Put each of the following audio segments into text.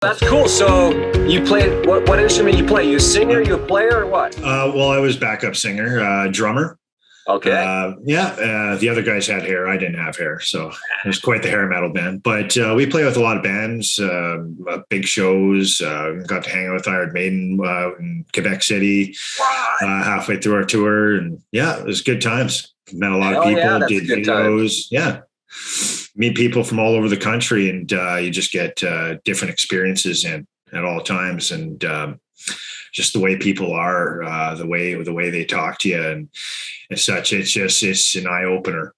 That's cool. So you play, what instrument you play? You a singer, you a player, or what? Well, I was backup singer, drummer. Okay. The other guys had hair. I didn't have hair. So it was quite the hair metal band. But we play with a lot of bands, big shows. Got to hang out with Iron Maiden in Quebec City halfway through our tour. And yeah, it was good times. Met a lot of people, did videos. Yeah. Meet people from all over the country, and you just get different experiences in at all times. And just the way people are, the way they talk to you and such. It's an eye opener.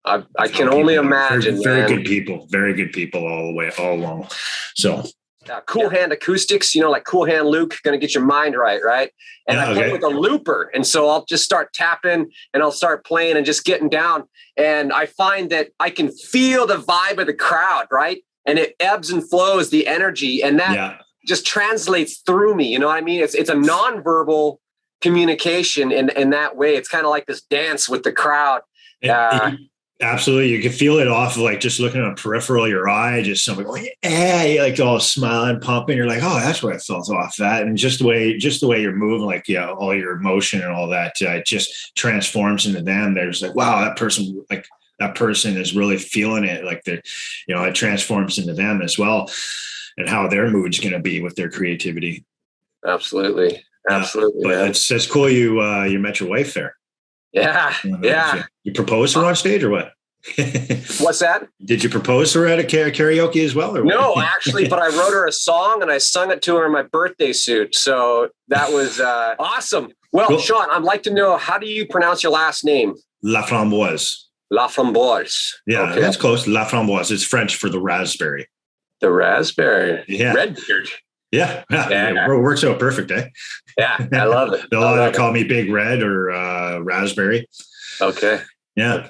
I can only imagine. Very good people all along. So cool hand acoustics, like Cool Hand Luke, going to get your mind right? And I play with a looper, and so I'll just start tapping and I'll start playing and just getting down. And I find that I can feel the vibe of the crowd, right? And it ebbs and flows, the energy, and that just translates through me. You know what I mean? It's a nonverbal communication in that way. It's kind of like this dance with the crowd. Absolutely. You can feel it off of like just looking at a peripheral of your eye, just something going, you're like all smiling, pumping. You're like, oh, that's what I felt off that. And just the way you're moving, like, all your emotion and all that, it just transforms into them. There's like, wow, that person is really feeling it. Like it transforms into them as well, and how their mood's going to be with their creativity. Absolutely. But it's cool. You met your wife there. Yeah. You proposed to her on stage or what? What's that? Did you propose to her at a karaoke as well? Or what? No, actually, but I wrote her a song and I sung it to her in my birthday suit. So that was awesome. Well, cool. Sean, I'd like to know, how do you pronounce your last name? Laframboise. Laframboise. Yeah, okay. That's close. Laframboise. It's French for the raspberry. The raspberry. Yeah. Redbeard. Yeah. It works out perfect, eh? Yeah, I love it. They'll either call me Big Red or Raspberry. Okay. Yeah.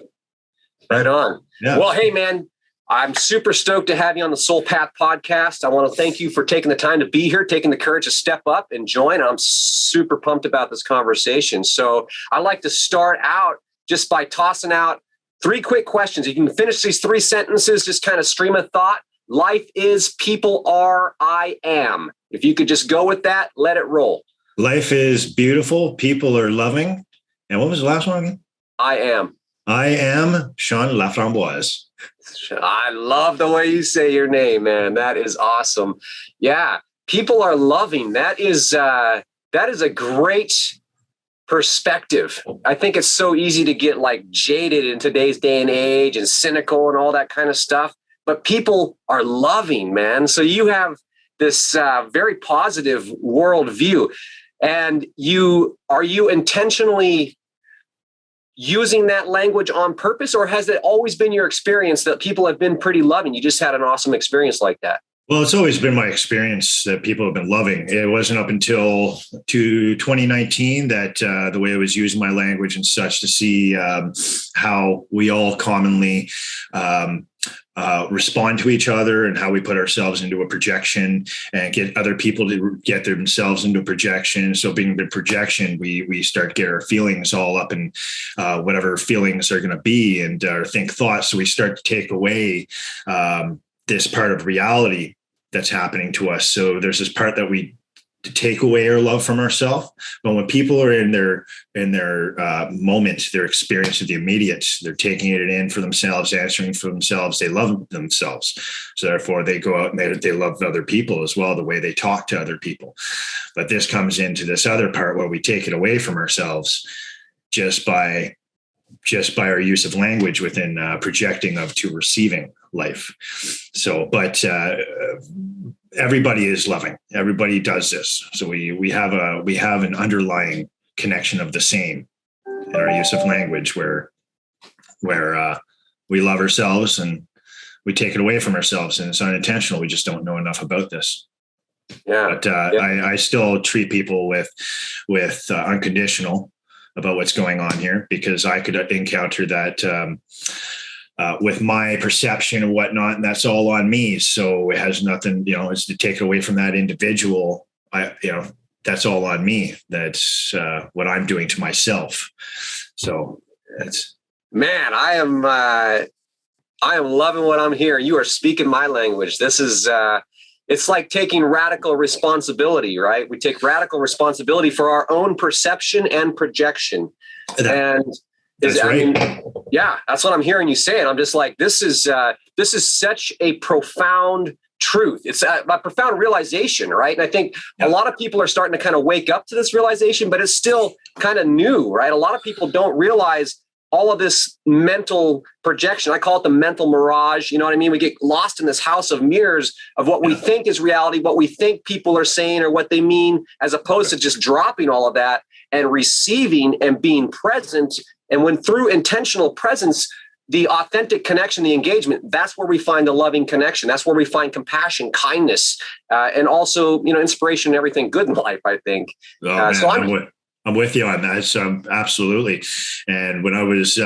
Right on. Yeah. Well, hey, man, I'm super stoked to have you on the Soul Path podcast. I want to thank you for taking the time to be here, taking the courage to step up and join. I'm super pumped about this conversation. So I like to start out just by tossing out 3 quick questions. You can finish these 3 sentences, just kind of stream of thought. Life is, people are, I am. If you could just go with that, let it roll. Life is beautiful. People are loving. And what was the last one again? I am Sean Laframboise. I love the way you say your name, man. That is awesome. Yeah. People are loving. That is a great perspective. I think it's so easy to get like jaded in today's day and age and cynical and all that kind of stuff. But people are loving, man. So you have this very positive worldview. And are you intentionally using that language on purpose, or has it always been your experience that people have been pretty loving? You just had an awesome experience like that. Well, it's always been my experience that people have been loving. It wasn't up until 2019 that the way I was using my language and such to see how we all commonly respond to each other and how we put ourselves into a projection and get other people to get themselves into a projection. So being the projection, we start to get our feelings all up in whatever feelings are going to be and think thoughts. So we start to take away this part of reality that's happening to us. So there's this part that we take away our love from ourselves. But when people are in their moment, their experience of the immediate, they're taking it in for themselves, answering for themselves. They love themselves. So therefore they go out and they love other people as well, the way they talk to other people. But this comes into this other part where we take it away from ourselves just by our use of language within projecting to receiving life. So, but everybody is loving. Everybody does this. So we have an underlying connection of the same in our use of language where we love ourselves and we take it away from ourselves, and it's unintentional. We just don't know enough about this. Yeah. But I still treat people with unconditional about what's going on here, because I could encounter that with my perception and whatnot, and that's all on me. So it has nothing, it's to take it away from that individual. That's all on me. That's what I'm doing to myself. So that's, man, I am loving what I'm hearing. You are speaking my language. This is it's like taking radical responsibility, right? We take radical responsibility for our own perception and projection. That's right. Yeah, that's what I'm hearing you say. And I'm just like, this is such a profound truth. It's a profound realization, right? And I think a lot of people are starting to kind of wake up to this realization, but it's still kind of new, right? A lot of people don't realize all of this mental projection. I call it the mental mirage. You know what I mean? We get lost in this house of mirrors of what we think is reality, what we think people are saying or what they mean, as opposed to just dropping all of that and receiving and being present. And when through intentional presence, the authentic connection, the engagement, that's where we find the loving connection. That's where we find compassion, kindness, and also, inspiration and everything good in life, I think. So I'm with you on that. Absolutely. And when I was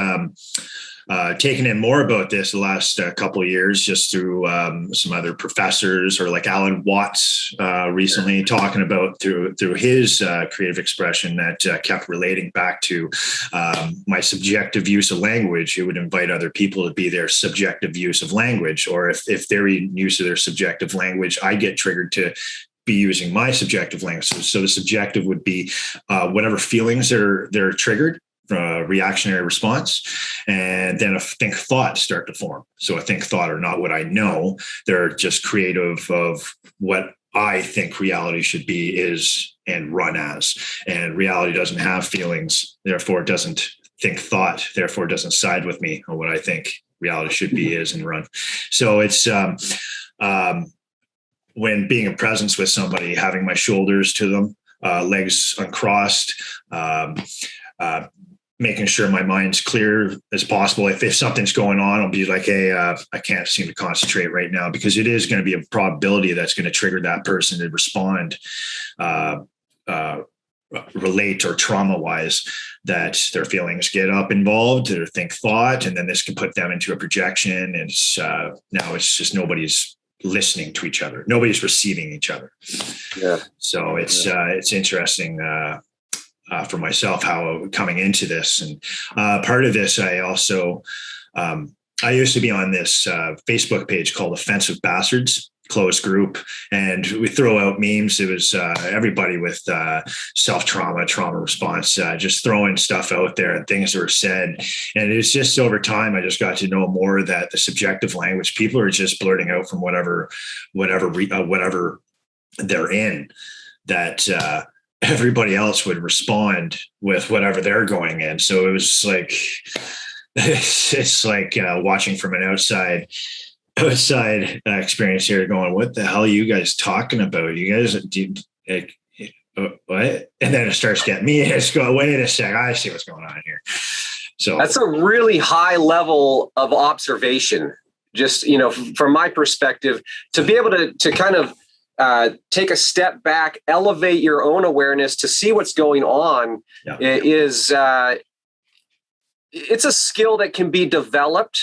taking in more about this the last couple of years, just through some other professors, or like Alan Watts recently talking about through his creative expression, that kept relating back to my subjective use of language. It would invite other people to be their subjective use of language, or if they're in use of their subjective language, I get triggered to be using my subjective language. So the subjective would be whatever feelings they're triggered, reactionary response, and then a think thought start to form. So a think thought are not what I know; they're just creative of what I think reality should be, is, and run as. And reality doesn't have feelings, therefore it doesn't think thought, therefore it doesn't side with me on what I think reality should be, is, and run. So it's when being in presence with somebody, having my shoulders to them, legs uncrossed, making sure my mind's clear as possible. If something's going on, I'll be like, hey, I can't seem to concentrate right now, because it is going to be a probability that's going to trigger that person to respond, relate, or trauma-wise, that their feelings get up involved, or think thought, and then this can put them into a projection. And now it's just nobody's listening to each other. Nobody's receiving each other. Yeah. So it's interesting for myself how coming into this, and part of this, I also I used to be on this Facebook page called Offensive Bastards, closed group, and we throw out memes. It was everybody with trauma response, just throwing stuff out there and things that were said. And it's just over time, I just got to know more that the subjective language, people are just blurting out from whatever they're in, that everybody else would respond with whatever they're going in. So it was like, it's like watching from an outside experience here, going, what the hell are you guys talking about? You guys what? And then it starts getting me, and it's going, wait a sec, I see what's going on here. So that's a really high level of observation. Just, from my perspective, to be able to kind of take a step back, elevate your own awareness to see what's going on, is it's a skill that can be developed.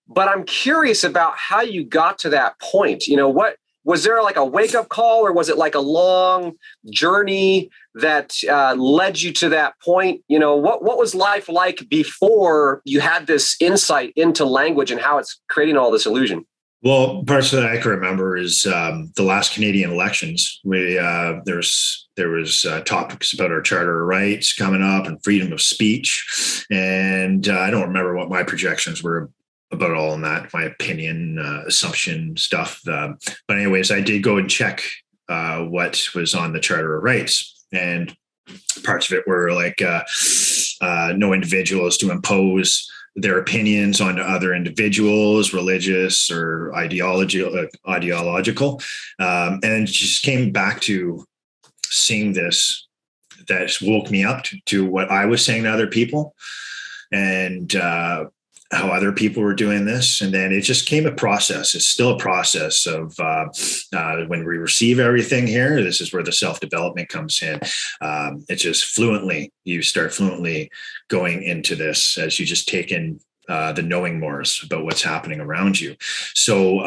But I'm curious about how you got to that point. What was there, like a wake-up call, or was it like a long journey that led you to that point? What was life like before you had this insight into language and how it's creating all this illusion? Well, parts that I can remember is the last Canadian elections. There was topics about our Charter of Rights coming up and freedom of speech, and I don't remember what my projections were about all in that, my opinion, assumption stuff. But anyways, I did go and check what was on the Charter of Rights, and parts of it were like no individual is to impose their opinions onto other individuals, religious or ideological. And it just came back to seeing this, that woke me up to what I was saying to other people, and how other people were doing this. And then it just came a process. It's still a process of when we receive everything here, this is where the self-development comes in. It's just you start fluently going into this as you just take in the knowing more about what's happening around you. So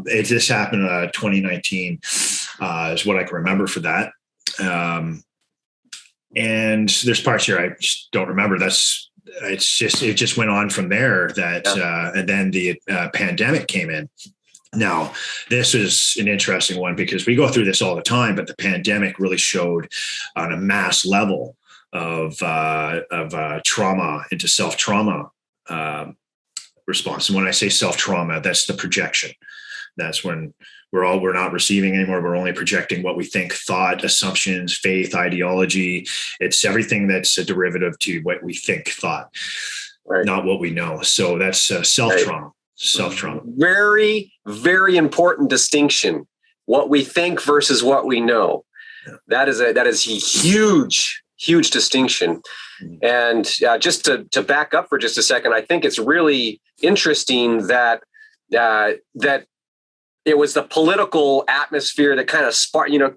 it just happened 2019 is what I can remember for that. And there's parts here I just don't remember. It just went on from there, that and then the pandemic came in, Now, this is an interesting one because we go through this all the time, but the pandemic really showed on a mass level of trauma into self-trauma response. And when I say self-trauma, that's the projection. That's when we're not receiving anymore. We're only projecting what we think, thought, assumptions, faith, ideology. It's everything that's a derivative to what we think, thought, right, not what we know. So that's self-trauma. Right. Self-trauma. Very, very important distinction. What we think versus what we know. Yeah. That is a huge distinction. Mm-hmm. And just to back up for just a second, I think it's really interesting that that it was the political atmosphere that kind of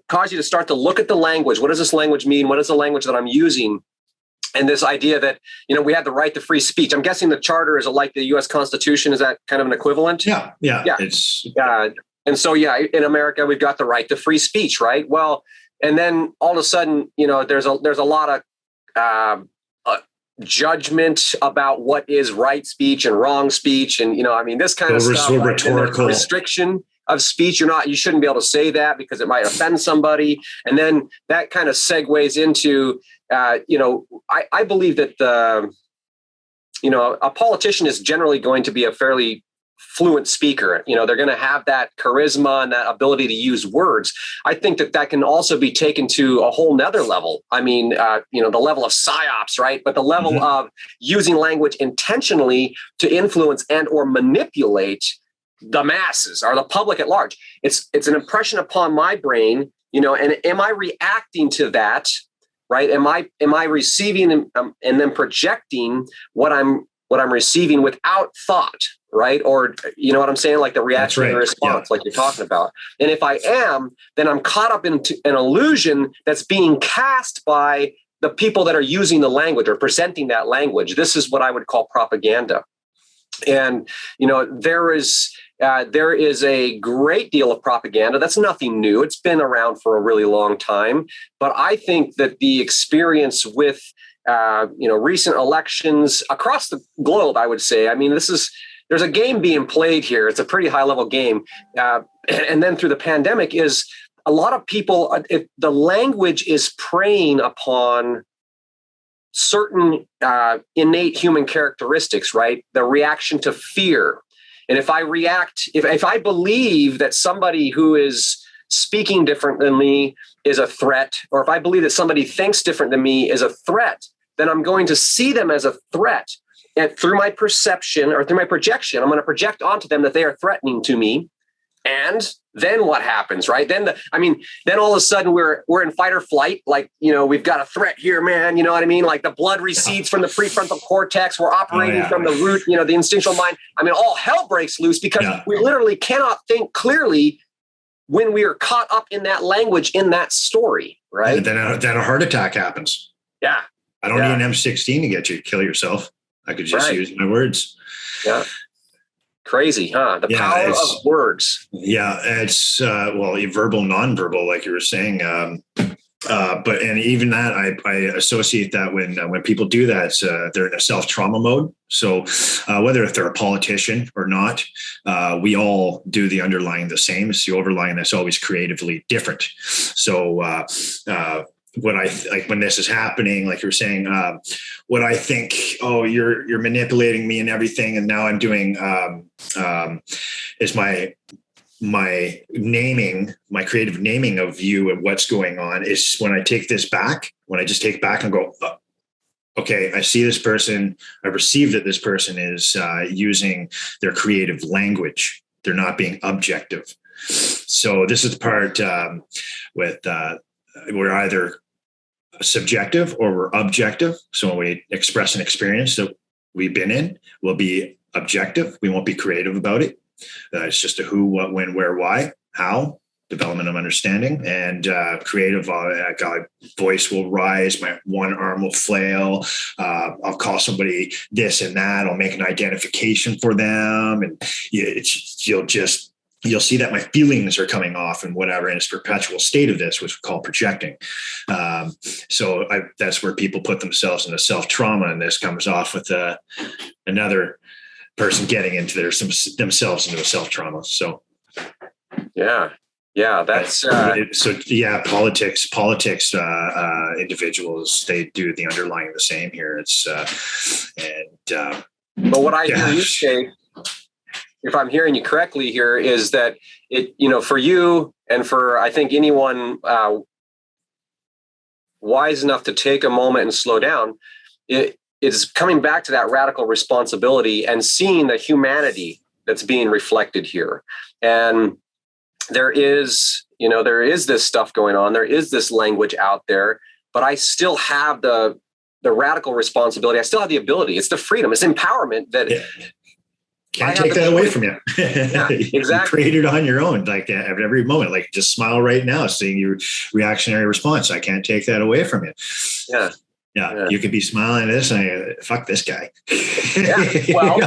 caused you to start to look at the language. What does this language mean? What is the language that I'm using? And this idea that, we have the right to free speech. I'm guessing the charter is like the U.S. Constitution. Is that kind of an equivalent? Yeah. It's and so, in America, we've got the right to free speech, right? Well, and then all of a sudden, there's a lot of judgment about what is right speech and wrong speech. And, this kind of stuff, rhetorical restriction of speech. You shouldn't be able to say that because it might offend somebody. And then that kind of segues into, I believe that a politician is generally going to be a fairly fluent speaker. They're going to have that charisma and that ability to use words. I think that can also be taken to a whole nother level. I mean, the level of psyops, right? But the level mm-hmm. of using language intentionally to influence and or manipulate the masses or the public at large. It's an impression upon my brain, and am I reacting to that? Right? Am I receiving and then projecting what I'm receiving without thought, right? Or what I'm saying, like the reactionary response, like you're talking about. And if I am, then I'm caught up into an illusion that's being cast by the people that are using the language or presenting that language. This is what I would call propaganda. And there is a great deal of propaganda. That's nothing new. It's been around for a really long time. But I think that the experience with, recent elections across the globe, I would say, there's a game being played here. It's a pretty high level game. And then through the pandemic is a lot of people, the language is preying upon certain innate human characteristics, right? The reaction to fear. And if I believe that somebody who is speaking different than me is a threat, or if I believe that somebody thinks different than me is a threat, then I'm going to see them as a threat. And through my perception or through my projection, I'm going to project onto them that they are threatening to me. And then what happens, right? Then all of a sudden we're in fight or flight. Like, we've got a threat here, man. You know what I mean? Like the blood recedes from the prefrontal cortex. We're operating from the root, the instinctual mind. All hell breaks loose because we literally cannot think clearly when we are caught up in that language, in that story, right? And then a heart attack happens. Yeah. I don't need an M16 to get you to kill yourself. I could just use my words. Yeah. Crazy, huh? The power of words. Yeah, it's verbal, nonverbal, like you were saying. But even that, I associate that when people do that, they're in a self-trauma mode. So whether if they're a politician or not, we all do the underlying the same. It's the overlying that's always creatively different. So what I like when this is happening, like you were saying, what I think, you're manipulating me and everything, and now I'm doing is my naming, my creative naming of you and what's going on is when I take this back, when I just take back and go, okay, I see this person, I perceive that this person is using their creative language. They're not being objective. So this is the part with we're either subjective or we're objective. So when we express an experience that we've been in, we'll be objective. We won't be creative about it. It's just a who, what, when, where, why, how, development of understanding, and creative. Voice will rise. My one arm will flail. I'll call somebody this and that. I'll make an identification for them, and you'll see that my feelings are coming off and whatever, and it's a perpetual state of this, which we call projecting. So that's where people put themselves into self-trauma, and this comes off with another person getting into themselves into a self-trauma. So Yeah. Yeah. That's, politics, individuals, they do the underlying the same here. But what I hear you say, if I'm hearing you correctly here, is that for you and for, I think, anyone wise enough to take a moment and slow down, it's coming back to that radical responsibility and seeing the humanity that's being reflected here. And there is this stuff going on. There is this language out there, but I still have the radical responsibility. I still have the ability. It's the freedom. It's empowerment that can't take that away from you. Yeah, exactly. You create it on your own, like at every moment. Like just smile right now, seeing your reactionary response. I can't take that away from you. Yeah. You could be smiling at this and fuck this guy. Yeah, well,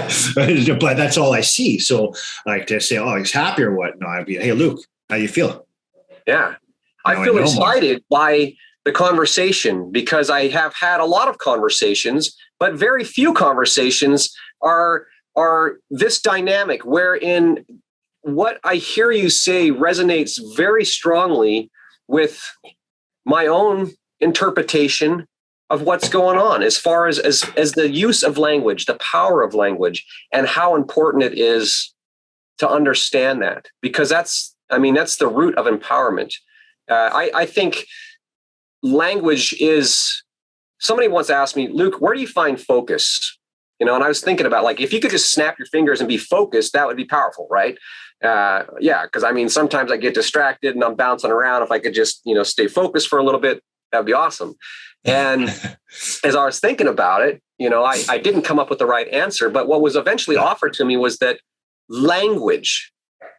but that's all I see. So like to say, oh, he's happy or what? No, I'd be, hey, Luke, how you feeling? Yeah. I feel excited by the conversation because I have had a lot of conversations, but very few conversations are this dynamic wherein what I hear you say resonates very strongly with my own interpretation of what's going on as far as the use of language, the power of language, and how important it is to understand that, because that's the root of empowerment. I think language is, somebody once asked me, Luke, where do you find focus? And I was thinking about, like, if you could just snap your fingers and be focused, that would be powerful, right? Because sometimes I get distracted and I'm bouncing around. If I could just, stay focused for a little bit, that'd be awesome. And as I was thinking about it, I didn't come up with the right answer, but what was eventually offered to me was that language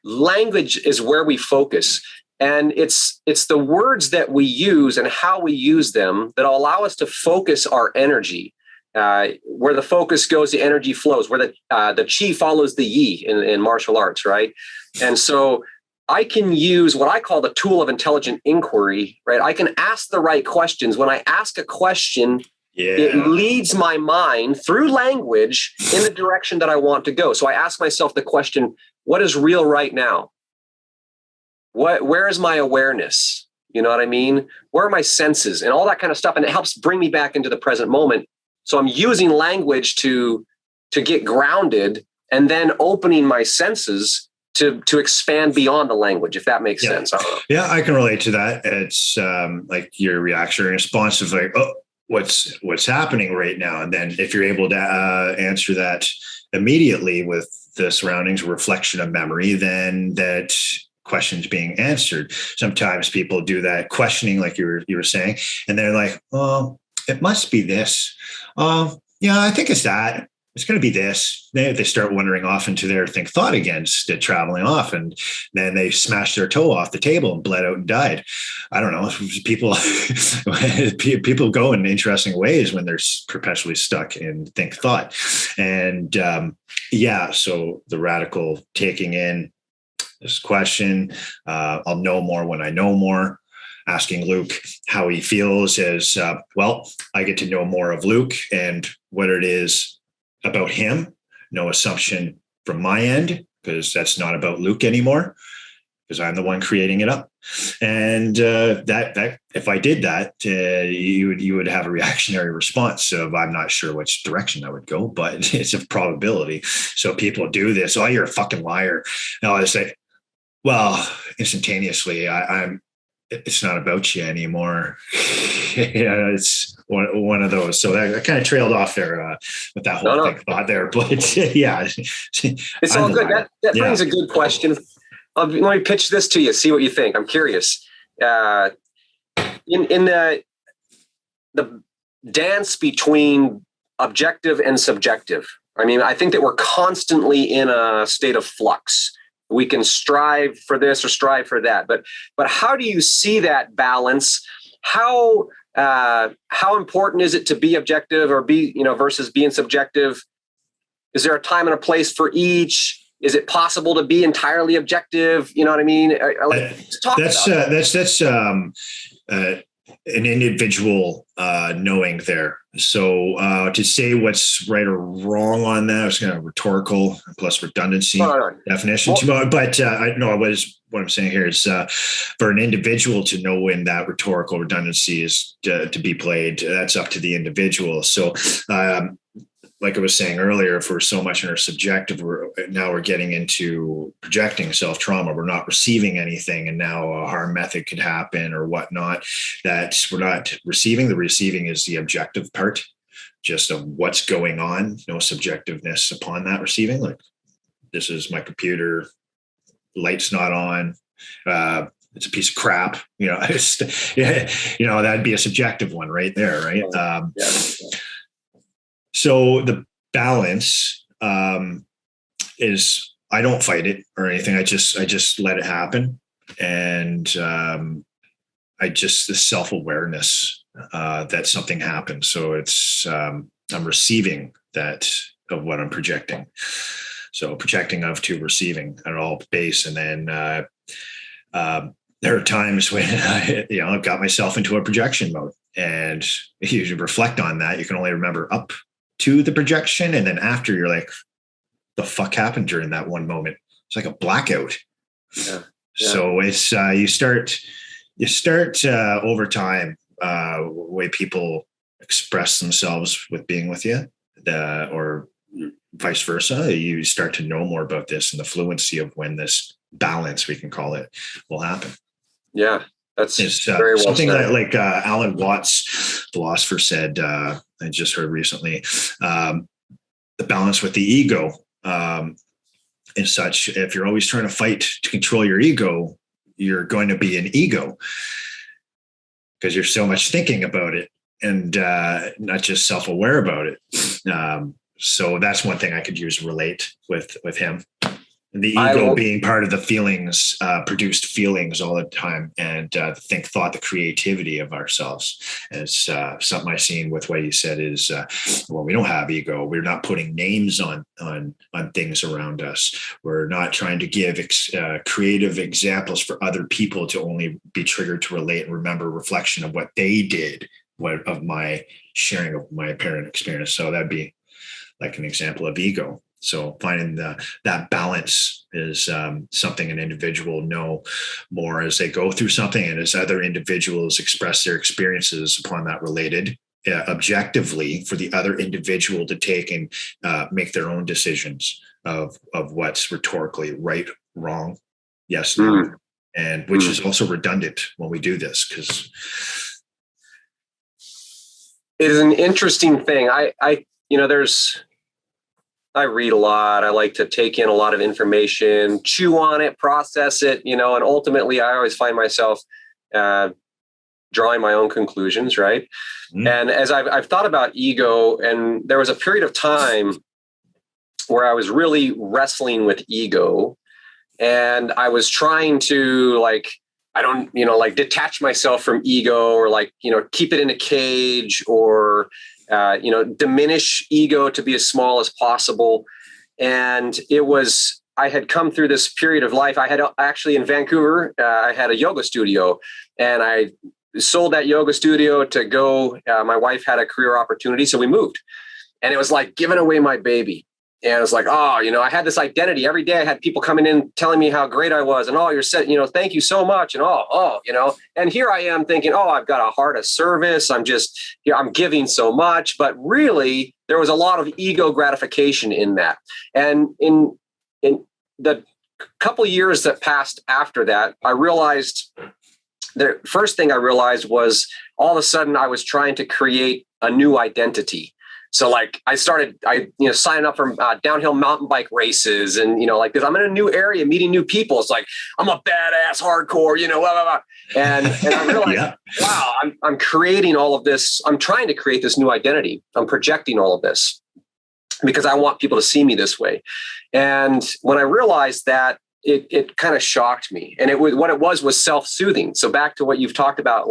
is where we focus. And it's the words that we use and how we use them that allow us to focus our energy. Where the focus goes, the energy flows. Where the chi follows the yi in martial arts, right? And so I can use what I call the tool of intelligent inquiry, right? I can ask the right questions. When I ask a question, it leads my mind through language in the direction that I want to go. So I ask myself the question, what is real right now? Where is my awareness? You know what I mean? Where are my senses and all that kind of stuff? And it helps bring me back into the present moment. So I'm using language to get grounded and then opening my senses to expand beyond the language, if that makes sense. Yeah, I can relate to that. It's like your reactionary response of like, oh, what's happening right now? And then if you're able to answer that immediately with the surroundings, reflection of memory, then that question's being answered. Sometimes people do that questioning, like you were saying, and they're like, oh, it must be this. I think it's that. It's going to be this. They start wandering off into their thought again, traveling off, and then they smashed their toe off the table and bled out and died. I don't know. People go in interesting ways when they're perpetually stuck in thought. And so the radical taking in this question, I'll know more when I know more. Asking Luke how he feels as, I get to know more of Luke and what it is about him. No assumption from my end, because that's not about Luke anymore, because I'm the one creating it up. And that if I did that, you would have a reactionary response of, I'm not sure which direction I would go, but it's a probability. So people do this. Oh, you're a fucking liar. And I'll just say, well, instantaneously, it's not about you anymore. It's one of those. So that kind of trailed off there with that whole thought there. But it's all good. That brings a good question. Let me pitch this to you. See what you think. I'm curious. In the dance between objective and subjective, I think that we're constantly in a state of flux. We can strive for this or strive for that, but how do you see that balance? How important is it to be objective or be, versus being subjective? Is there a time and a place for each? Is it possible to be entirely objective? You know what I mean? an individual knowing there. So to say what's right or wrong on that is kind of rhetorical plus redundancy definition. Well, but I know what I'm saying here is for an individual to know when that rhetorical redundancy is to be played, that's up to the individual. So like I was saying earlier, if we're so much in our subjective, we're getting into projecting self-trauma. We're not receiving anything, and now a harm method could happen or whatnot. That we're not receiving. The receiving is the objective part, just of what's going on. No subjectiveness upon that receiving. Like, this is my computer, light's not on. It's a piece of crap. That'd be a subjective one right there, right? So the balance is, I don't fight it or anything. I just let it happen. And the self-awareness that something happened. So it's, I'm receiving that of what I'm projecting. So projecting of to receiving at all base. And then there are times when I've got myself into a projection mode, and you reflect on that. You can only remember up to the projection, and then after, you're like, the fuck happened during that one moment? It's like a blackout. So it's you start over time, the way people express themselves with being with you, or vice versa. You start to know more about this and the fluency of when this balance, we can call it, will happen. Yeah. That's very well something said. that, like Alan Watts, philosopher, said, I just heard recently, the balance with the ego and such. If you're always trying to fight to control your ego, you're going to be an ego, because you're so much thinking about it and not just self-aware about it. So that's one thing I could use relate with him. The ego being part of the feelings, produced feelings all the time, and the thought, the creativity of ourselves. And it's something I've seen with what you said is, we don't have ego. We're not putting names on things around us. We're not trying to give creative examples for other people to only be triggered to relate and remember reflection of what they did, of my sharing of my apparent experience. So that'd be like an example of ego. So finding that balance is something an individual know more as they go through something, and as other individuals express their experiences upon that related objectively, for the other individual to take and make their own decisions of what's rhetorically right, wrong, yes, no, and which is also redundant when we do this, because it is an interesting thing. I read a lot. I like to take in a lot of information, chew on it, process it, and ultimately I always find myself drawing my own conclusions, right? And as I've thought about ego, and there was a period of time where I was really wrestling with ego, and I was trying to detach myself from ego, or keep it in a cage, or diminish ego to be as small as possible. And I had come through this period of life. I had actually in Vancouver, I had a yoga studio, and I sold that yoga studio to go. My wife had a career opportunity, so we moved, and it was like giving away my baby. And I was like, I had this identity. Every day I had people coming in telling me how great I was, and you're set, thank you so much. And and here I am thinking, I've got a heart of service. I'm giving so much, but really there was a lot of ego gratification in that. And in the couple of years that passed after that, I realized the first thing I realized was all of a sudden I was trying to create a new identity. So I started signing up for downhill mountain bike races, and because I'm in a new area, meeting new people. It's like, I'm a badass hardcore, blah, blah, blah. And I realized, wow, I'm creating all of this. I'm trying to create this new identity. I'm projecting all of this because I want people to see me this way. And when I realized that, it kind of shocked me. And what it was self-soothing. So back to what you've talked about,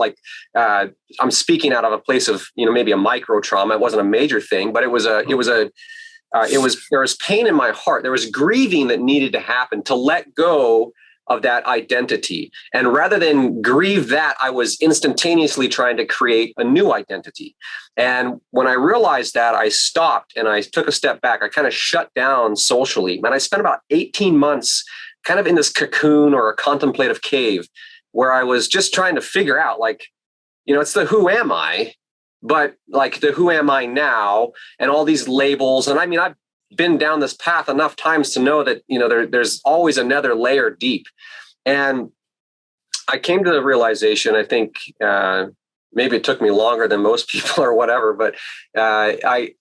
I'm speaking out of a place of, maybe a micro trauma. It wasn't a major thing, but there was pain in my heart. There was grieving that needed to happen to let go of that identity. And rather than grieve that, I was instantaneously trying to create a new identity. And when I realized that, I stopped and I took a step back. I kind of shut down socially. And I spent about 18 months kind of in this cocoon or a contemplative cave where I was just trying to figure out, like, it's the who am I, but like the who am I now and all these labels. And I mean, I've been down this path enough times to know that, there's always another layer deep. And I came to the realization, I think maybe it took me longer than most people or whatever, but I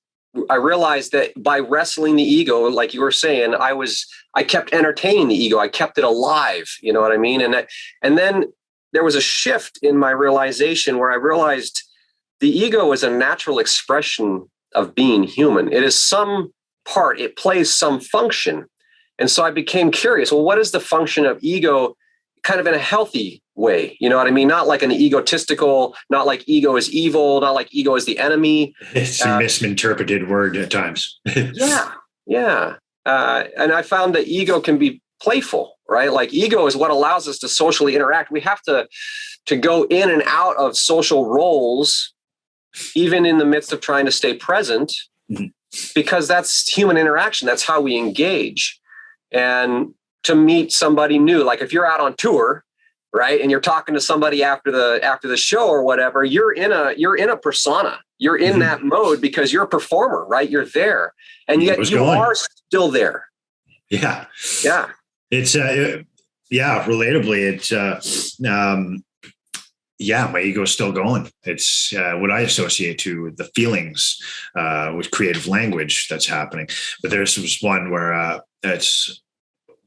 realized that by wrestling the ego, like you were saying, I kept entertaining the ego. I kept it alive. You know what I mean? And then there was a shift in my realization where I realized the ego is a natural expression of being human. It is some part, it plays some function. And so I became curious, well, what is the function of ego kind of in a healthy way? You know what I mean? Not like an egotistical, not like ego is evil, not like ego is the enemy. It's a misinterpreted word at times. Yeah. And I found that ego can be playful, right? Like ego is what allows us to socially interact. We have to go in and out of social roles, even in the midst of trying to stay present, because that's human interaction. That's how we engage. And to meet somebody new, like if you're out on tour, right, and you're talking to somebody after the show or whatever, you're in a persona. You're in that mode because you're a performer, right? You're there, and yet you are still there. Yeah. It's relatably, it's my ego's still going. It's what I associate to the feelings with creative language that's happening. But there's one where it's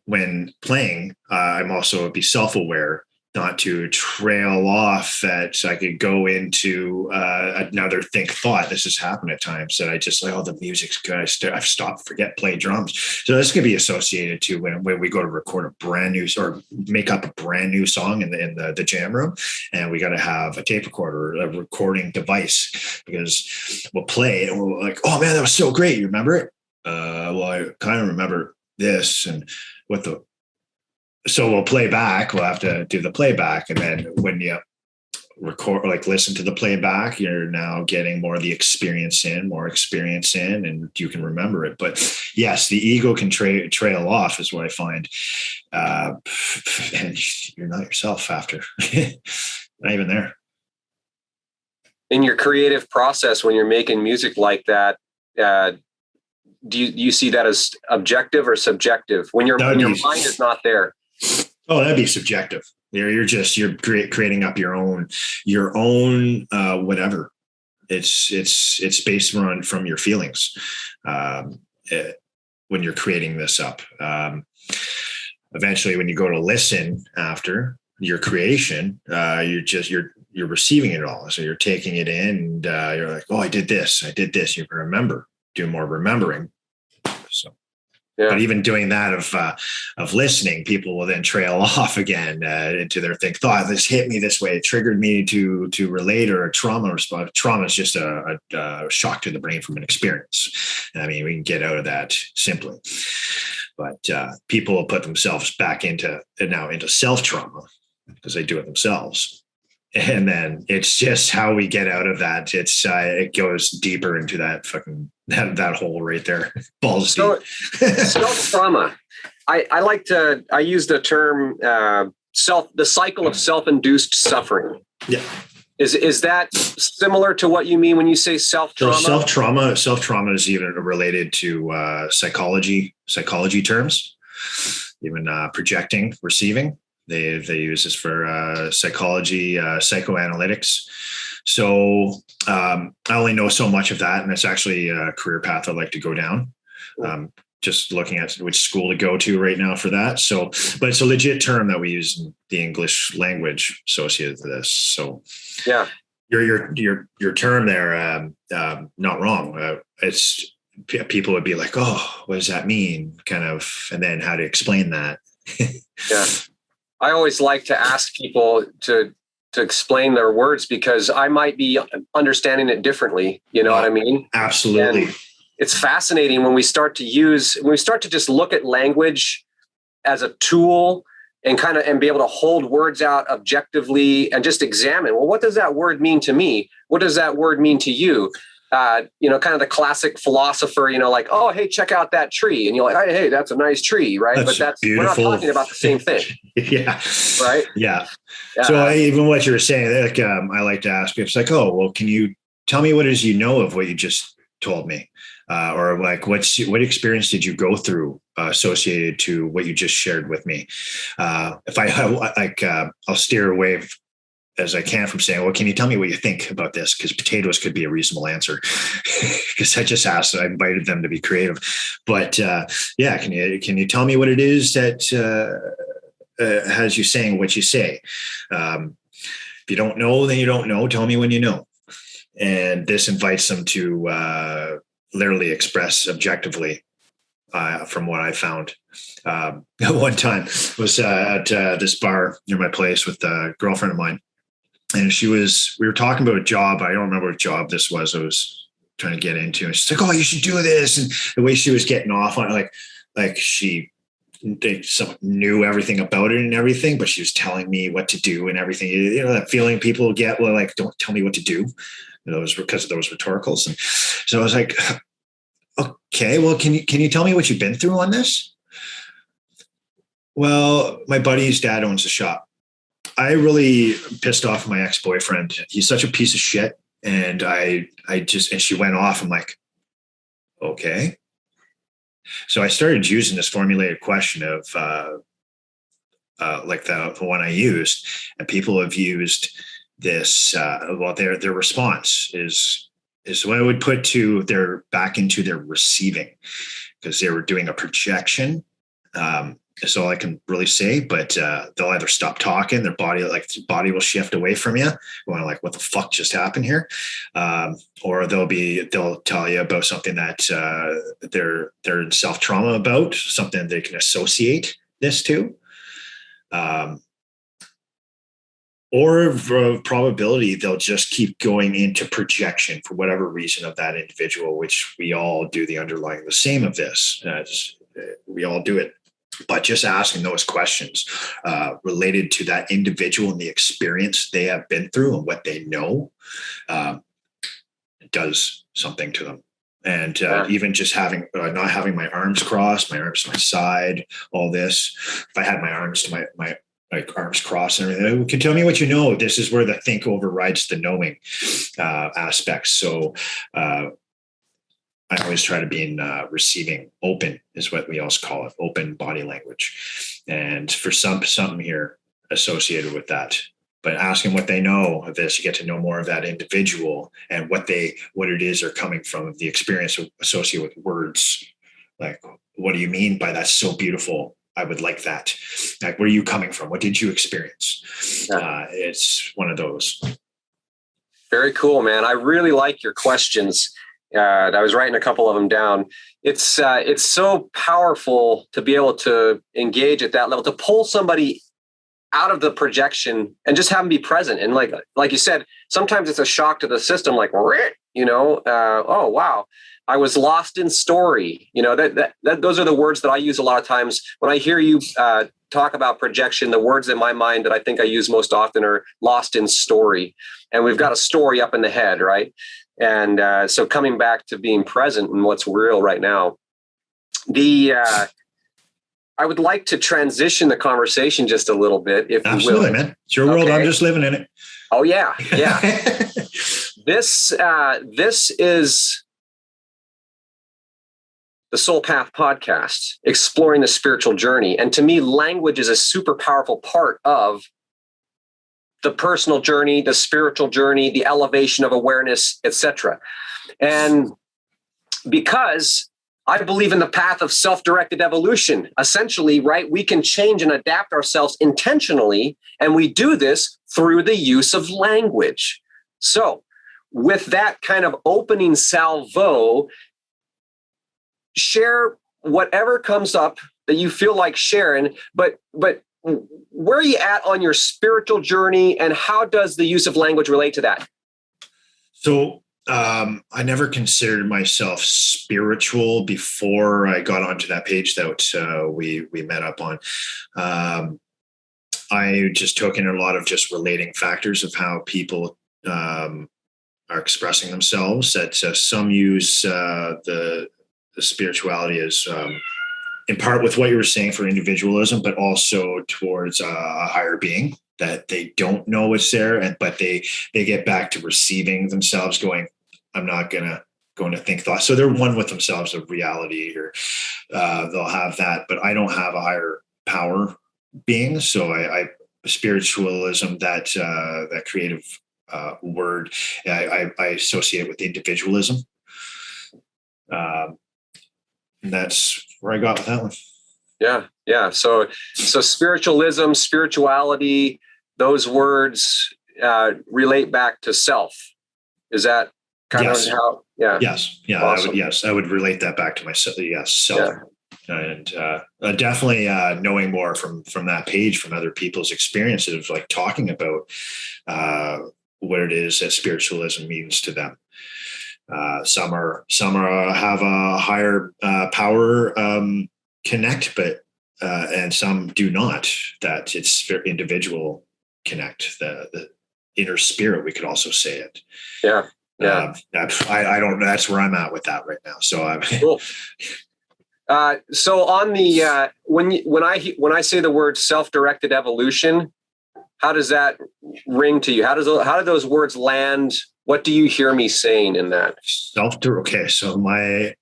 when playing, I'm also be self-aware not to trail off, that I could go into another thought. This has happened at times that I just like, oh, the music's good. I've stopped, forget, play drums. So this could be associated to when we go to record a brand new or make up a brand new song in the jam room, and we got to have a tape recorder, a recording device, because we'll play it and we're like, oh man, that was so great. You remember it? Well, I kind of remember this and what the. So we'll play back. We'll have to do the playback. And then when you record, like listen to the playback, you're now getting more of the experience in, and you can remember it. But yes, the ego can trail off is what I find. And you're not yourself after. Not even there. In your creative process, when you're making music like that, do you see that as objective or subjective when your mind is not there? Oh, that'd be subjective. You're creating up your own whatever. It's based on from your feelings when you're creating this up. Eventually, when you go to listen after your creation, you're receiving it all. So you're taking it in, and you're like, oh, I did this. You can remember. Do more remembering. So. Yeah. But even doing that of listening, people will then trail off again into their thought. This hit me this way. It triggered me to relate, or a trauma response. Trauma is just a shock to the brain from an experience. I mean, we can get out of that simply. But people will put themselves back into self-trauma because they do it themselves. And then it's just how we get out of that. It goes deeper into that fucking that hole right there. Balls deep. Self-trauma. I use the term the cycle of self-induced suffering. Yeah. Is that similar to what you mean when you say self-trauma? So self-trauma is even related to psychology terms, even projecting, receiving. They use this for psychology, psychoanalytics. So I only know so much of that, and it's actually a career path I'd like to go down. Just looking at which school to go to right now for that. So, but it's a legit term that we use in the English language associated to this. So, yeah, your term there, not wrong. It's people would be like, oh, what does that mean? Kind of, and then how to explain that. Yeah. I always like to ask people to explain their words because I might be understanding it differently. You know what I mean? Absolutely. And it's fascinating when we start to just look at language as a tool and be able to hold words out objectively and just examine, well, what does that word mean to me? What does that word mean to you? Kind of the classic philosopher, like, oh, hey, check out that tree. And you're like, hey, that's a nice tree, right? But we're not talking about the same thing. Yeah. Right. Yeah. So even what you were saying, like, I like to ask people, it's like, oh, well, can you tell me what it is you know of what you just told me? Or like, what experience did you go through associated to what you just shared with me? If I'll steer away as I can from saying, well, can you tell me what you think about this? Because potatoes could be a reasonable answer. Because I just asked, I invited them to be creative. But yeah, can you tell me what it is that has you saying what you say? If you don't know, then you don't know. Tell me when you know. And this invites them to literally express objectively, from what I found. One time was at this bar near my place with a girlfriend of mine. And we were talking about a job. I don't remember what job this was. I was trying to get into. And she's like, oh, you should do this. And the way she was getting off on it, like she knew everything about it and everything, but she was telling me what to do and everything. That feeling people get, well, like, don't tell me what to do. Those because of those rhetoricals. And so I was like, okay, well, can you tell me what you've been through on this? Well, my buddy's dad owns a shop. I really pissed off my ex-boyfriend. He's such a piece of shit. And and she went off. I'm like, okay. So I started using this formulated question of like the one I used, and people have used this. Their response is what I would put back into their receiving, because they were doing a projection. That's all I can really say, but they'll either stop talking, their body will shift away from you, going like, what the fuck just happened here? Or they'll tell you about something that they're in self-trauma about, something they can associate this to. Or for probability, they'll just keep going into projection for whatever reason of that individual, which we all do the underlying the same of this. We all do it. But just asking those questions related to that individual and the experience they have been through and what they know does something to them. And even just not having my arms crossed, my arms to my side, all this. If I had my arms to my arms crossed and everything, can tell me what you know. This is where the think overrides the knowing aspect. So I always try to be in receiving. Open is what we also call it, open body language. And for something here associated with that, but asking what they know of this, you get to know more of that individual and what it is they're coming from, the experience associated with words. Like, what do you mean by that's so beautiful? I would like that. Like, where are you coming from? What did you experience? It's one of those. Very cool, man. I really like your questions. I was writing a couple of them down. It's so powerful to be able to engage at that level, to pull somebody out of the projection and just have them be present. And like you said, sometimes it's a shock to the system, like, oh, wow, I was lost in story. Those are the words that I use a lot of times. When I hear you talk about projection, the words in my mind that I think I use most often are lost in story. And we've got a story up in the head, right? And so coming back to being present in what's real right now, I would like to transition the conversation just a little bit, if Absolutely, you will. Man. It's your world. I'm just living in it. Oh, yeah. Yeah. This is the Soul Path podcast, exploring the spiritual journey. And to me, language is a super powerful part of the personal journey, the spiritual journey, the elevation of awareness, etc. And because I believe in the path of self-directed evolution, essentially, right? We can change and adapt ourselves intentionally, and we do this through the use of language. So with that kind of opening salvo, share whatever comes up that you feel like sharing, but where are you at on your spiritual journey, and how does the use of language relate to that? So I never considered myself spiritual before I got onto that page that we met up on. I just took in a lot of just relating factors of how people are expressing themselves. That some use the spirituality as in part with what you were saying for individualism, but also towards a higher being that they don't know what's there, but they get back to receiving themselves, going, I'm not going to think thoughts. So they're one with themselves of reality, or they'll have that, but I don't have a higher power being. So I spiritualism, that creative word, I associate with individualism. And that's where I got with that one. Yeah. Yeah. So spiritualism, spirituality, those words relate back to self. Is that kind of how? Yeah. Yes. Yeah. Awesome. I would relate that back to myself. Yes. Self. Yeah. And definitely knowing more from that page, from other people's experiences, like talking about what it is that spiritualism means to them. Some have a higher power connect, but and some do not. That it's very individual connect, the inner spirit. We could also say it. Yeah. Yeah. I don't. That's where I'm at with that right now. So I'm cool. So on the when I say the word self-directed evolution, how does that ring to you? How do those words land? What do you hear me saying in that? Okay, so my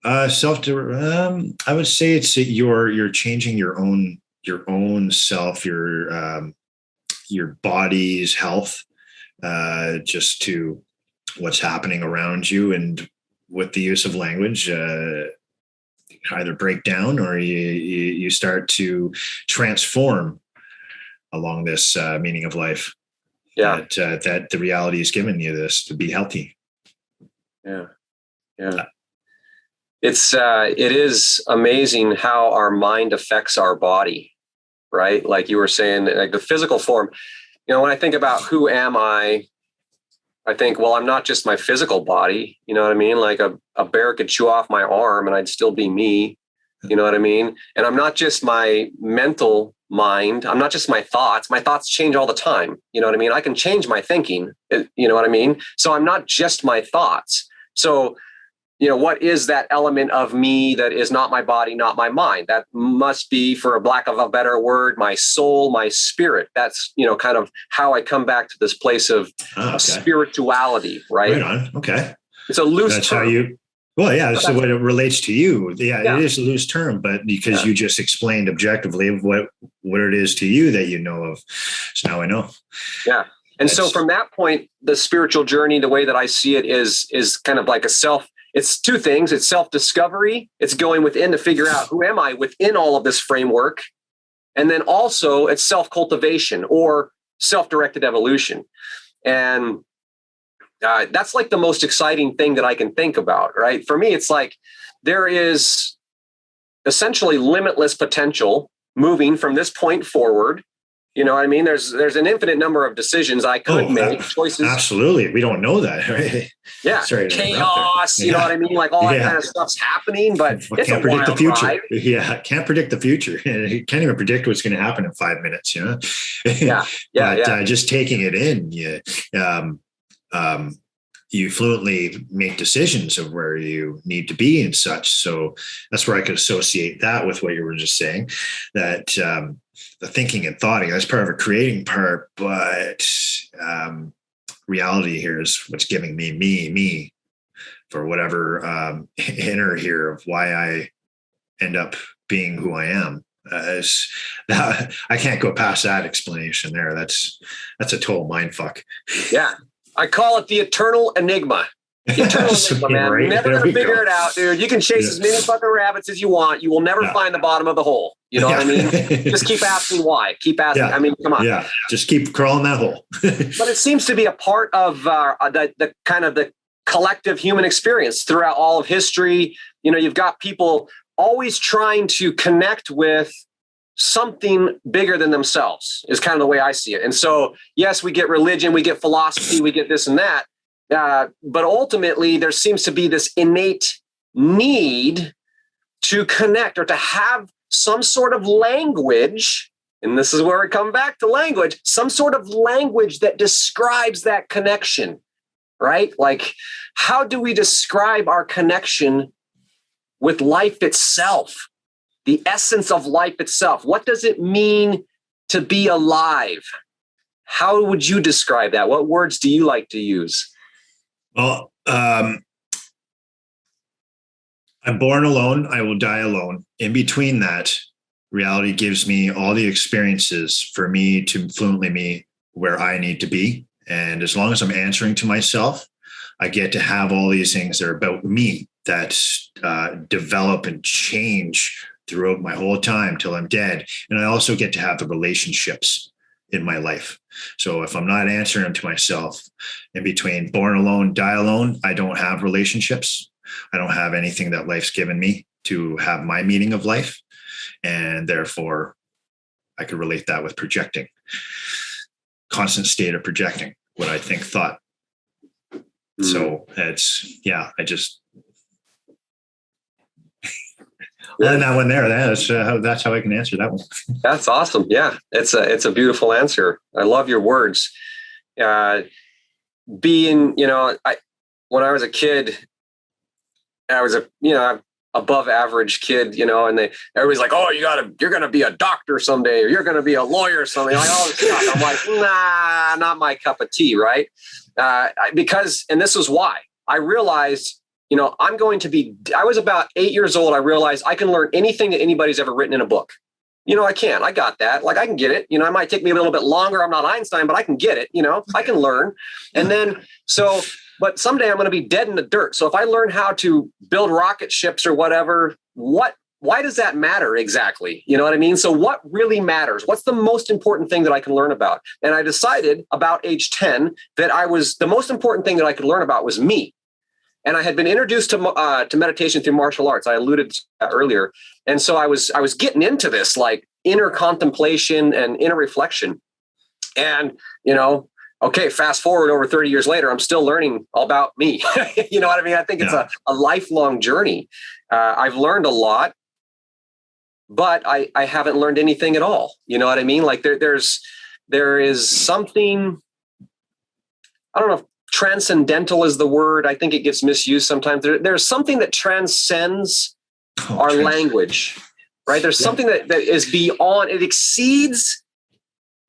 I would say it's that you're changing your own self, your body's health, just to what's happening around you, and with the use of language. Either break down or you start to transform along this meaning of life. Yeah. That the reality has given you this to be healthy. Yeah. Yeah. It is amazing how our mind affects our body, right? Like you were saying, like the physical form. When I think about who am I think, well, I'm not just my physical body. You know what I mean? Like a bear could chew off my arm and I'd still be me. You know what I mean? And I'm not just my mental mind. I'm not just my thoughts. My thoughts change all the time. You know what I mean? I can change my thinking. You know what I mean? So I'm not just my thoughts. So, what is that element of me that is not my body, not my mind? That must be, for a lack of a better word, my soul, my spirit. That's, kind of how I come back to this place of spirituality, right? Right on. Okay. It's a loose That's term. how you, well, yeah, that's the way it relates to you. Yeah, it is a loose term, but because you just explained objectively what it is to you that you know of. So now I know. Yeah. And so from that point, the spiritual journey, the way that I see it is kind of like it's two things. It's self-discovery. It's going within to figure out who am I within all of this framework. And then also it's self-cultivation or self-directed evolution. And that's like the most exciting thing that I can think about, right? For me, it's like there is essentially limitless potential moving from this point forward. You know what I mean? There's an infinite number of decisions I could make, choices. Absolutely. We don't know that, right? Yeah. Chaos, you know what I mean? Like all that kind of stuff's happening, but it's can't predict the future. Ride. Yeah. Can't predict the future. You can't even predict what's going to happen in 5 minutes, But just taking it in, you fluently make decisions of where you need to be and such. So that's where I could associate that with what you were just saying, that the thinking and thoughting, that's part of a creating part, but reality here is what's giving me for whatever inner here of why I end up being who I am. I can't go past that explanation there. That's a total mind fuck. Yeah. I call it the eternal enigma. Eternal enigma, man. Right? Never going to figure it out, dude. You can chase as many fucking rabbits as you want. You will never find the bottom of the hole. You know what I mean? Just keep asking why. Keep asking. I mean, come on. Yeah. Just keep crawling that hole. But it seems to be a part of the kind of the collective human experience throughout all of history. You've got people always trying to connect with something bigger than themselves is kind of the way I see it. And so, yes, we get religion, we get philosophy, we get this and that. But ultimately, there seems to be this innate need to connect or to have some sort of language and this is where we come back to language, some sort of language that describes that connection, right? Like, how do we describe our connection with life itself, the essence of life itself? What does it mean to be alive? How would you describe that? What words do you like to use? Well, I'm born alone. I will die alone. In between that, reality gives me all the experiences for me to fluently me where I need to be. And as long as I'm answering to myself, I get to have all these things that are about me that develop and change throughout my whole time till I'm dead. And I also get to have the relationships in my life. So if I'm not answering to myself in between born alone, die alone, I don't have relationships. I don't have anything that life's given me to have my meaning of life. And therefore, I could relate that with projecting. Constant state of projecting what I think, thought. So it's, yeah, I just, and that one there, that's how I can answer that one. That's awesome. Yeah, it's a beautiful answer. I love your words. Being, when I was a kid, I was above average kid, and everybody's like, oh, you're going to be a doctor someday, or you're going to be a lawyer someday. Like all this stuff. I'm like, nah, not my cup of tea. Right. Because, and this was why I realized, I was about 8 years old. I realized I can learn anything that anybody's ever written in a book. I got that. Like, I can get it. It might take me a little bit longer. I'm not Einstein, but I can get it. I can learn. And then, but someday I'm going to be dead in the dirt. So if I learn how to build rocket ships or whatever, why does that matter exactly? You know what I mean? So what really matters? What's the most important thing that I can learn about? And I decided about age 10 that the most important thing that I could learn about was me. And I had been introduced to meditation through martial arts. I alluded to that earlier. And so I was getting into this like inner contemplation and inner reflection. And, okay, fast forward over 30 years later, I'm still learning all about me. You know what I mean? I think it's a lifelong journey. I've learned a lot, but I haven't learned anything at all. You know what I mean? Like there is something, I don't know if transcendental is the word. I think it gets misused sometimes. There's something that transcends our language, right? There's something that is beyond, it exceeds